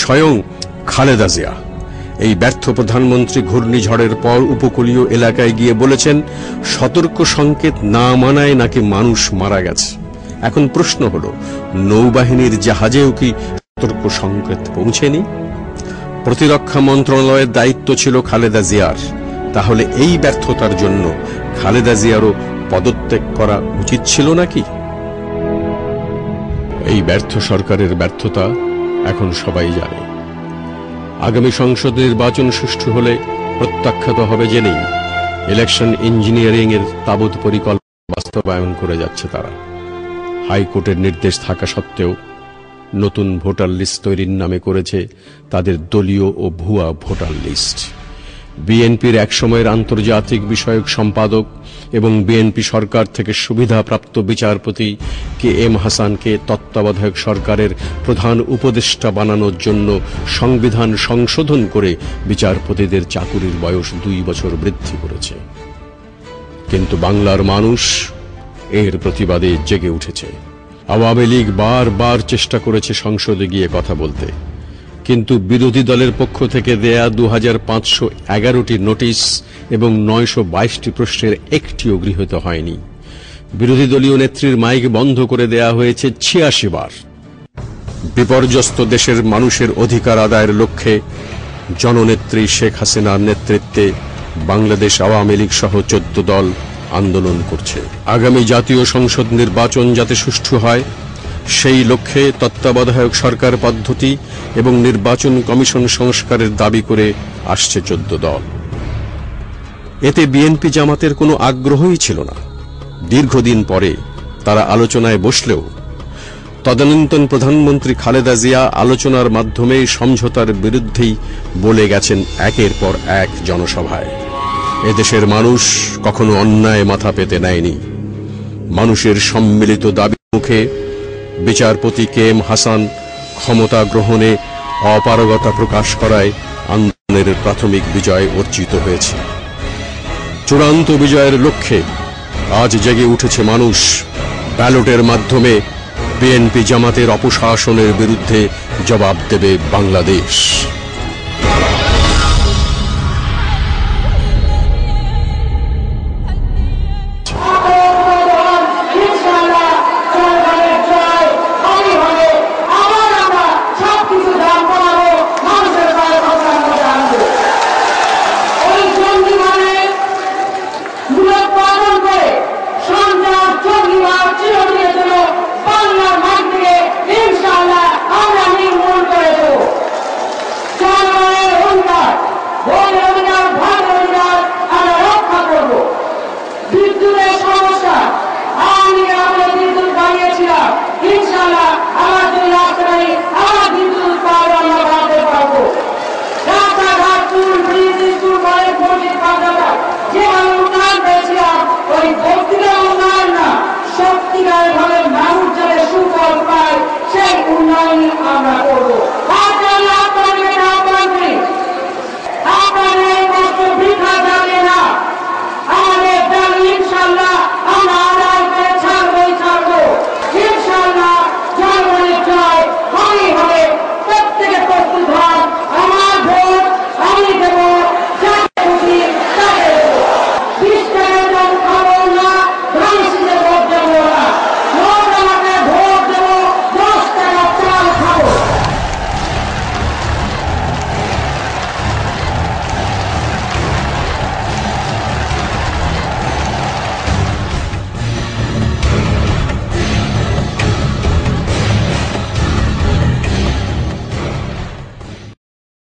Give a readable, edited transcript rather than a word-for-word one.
স্বয়ং খালেদা জিয়া। এই ব্যর্থ প্রধানমন্ত্রী ঘূর্ণিঝড়ের পর উপকূলীয় এলাকায় গিয়ে বলেছেন সতর্ক সংকেত না মানায় নাকি মানুষ মারা গেছে। এখন প্রশ্ন হলো, নৌবাহিনীর জাহাজেও কি সতর্ক সংকেত পৌঁছেনি? প্রতিরক্ষা মন্ত্রণালয়ের দায়িত্ব ছিল খালেদা জিয়ার। তাহলে এই ব্যর্থতার জন্য খালেদা জিয়ারও পদত্যাগ করা উচিত ছিল নাকি? এই ব্যর্থ সরকারের ব্যর্থতা এখন সবাই জানে। আগামী সংসদ নির্বাচন সুষ্ঠু হলে প্রত্যাখ্যাত হবে জেনেই ইলেকশন ইঞ্জিনিয়ারিং এর তাবৎ পরিকল্পনা বাস্তবায়ন করে যাচ্ছে তারা। হাইকোর্টের নির্দেশ থাকা সত্ত্বেও নতুন ভোটার লিস্ট তৈরির নামে করেছে তাদের দলীয় ও ভুয়া ভোটার লিস্ট। বিএনপির একসময়ের আন্তর্জাতিক বিষয়ক সম্পাদক এবং বিএনপি সরকার থেকে সুবিধাপ্রাপ্ত বিচারপতি কে এম হাসানকে তত্ত্বাবধায়ক সরকারের প্রধান উপদেষ্টা বানানোর জন্য সংবিধান সংশোধন করে বিচারপতিদের চাকুরির বয়স 2 বছর বৃদ্ধি করেছে। কিন্তু বাংলার মানুষ এর প্রতিবাদে জেগে উঠেছে। আওয়ামী লীগ বারবার চেষ্টা করেছে সংসদে গিয়ে কথা বলতে, কিন্তু বিরোধী দলের পক্ষ থেকে দেয়া 2511টি নোটিশ এবং 922টি প্রশ্নের একটিও গৃহীত হয়নি। বিরোধী দলীয় নেত্রীর মাইক বন্ধ করে দেয়া হয়েছে 86 বার। বিপর্যস্ত দেশের মানুষের অধিকার আদায়ের লক্ষ্যে জননেত্রী শেখ হাসিনার নেতৃত্বে বাংলাদেশ আওয়ামী লীগ সহ 14 দল আন্দোলন করছে। আগামী জাতীয় সংসদ নির্বাচন যাতে সুষ্ঠু হয় সেই লক্ষ্যে তত্ত্বাবধায়ক সরকার পদ্ধতি এবং নির্বাচন কমিশন সংস্কারের দাবি করে আসছে 14 দল। এতে বিএনপি জামাতের কোনো আগ্রহই ছিল না। দীর্ঘদিন পরে তারা আলোচনায় বসলেও তদানীন্তন প্রধানমন্ত্রী খালেদা জিয়া আলোচনার মাধ্যমে সমঝোতার বিরুদ্ধেই বলে গেছেন একের পর এক জনসভায়। এদেশের মানুষ কখনো অন্যায় মাথা পেতে নেয়নি। মানুষের সম্মিলিত দাবি মুখে বিচারপতি কে এম হাসান ক্ষমতা গ্রহণে অপারগতা প্রকাশ করায় আন্দোলনের প্রাথমিক বিজয় অর্জিত হয়েছে। চূড়ান্ত বিজয়ের লক্ষ্যে আজ জেগে উঠেছে মানুষ। ব্যালটের মাধ্যমে বিএনপি জামাতের অপশাসনের বিরুদ্ধে জবাব দেবে বাংলাদেশ।